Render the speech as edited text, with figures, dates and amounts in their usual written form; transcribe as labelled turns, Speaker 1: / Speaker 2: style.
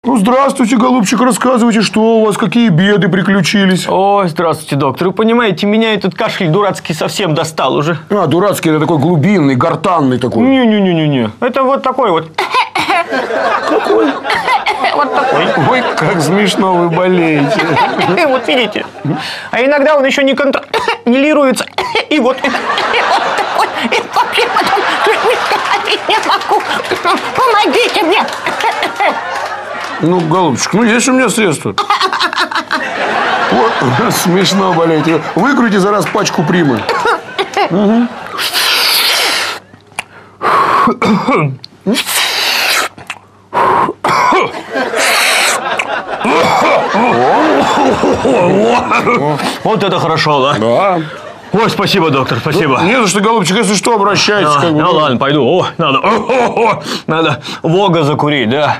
Speaker 1: Ну, здравствуйте, голубчик, рассказывайте, что у вас, какие беды приключились.
Speaker 2: Ой, здравствуйте, доктор. Вы понимаете, меня этот кашель дурацкий совсем достал уже.
Speaker 1: А, дурацкий, это такой глубинный, гортанный такой.
Speaker 2: Не-не-не-не-не. Это вот такой вот.
Speaker 1: Какой?
Speaker 2: Вот такой.
Speaker 1: Ой, как смешно вы болеете.
Speaker 2: Вот видите. А иногда он еще не контролируется. И вот такой. И вообще потом не могу. Помогите мне.
Speaker 1: Ну, голубчик, ну есть у меня средства. Вот, смешно болеете. Выкройте за раз пачку примы.
Speaker 2: Вот это хорошо, да?
Speaker 1: Да.
Speaker 2: Ой, спасибо, доктор, спасибо.
Speaker 1: Не за что, голубчик, если что, обращайтесь. Как бы.
Speaker 2: Ну ладно, пойду. О, надо Вога закурить, да.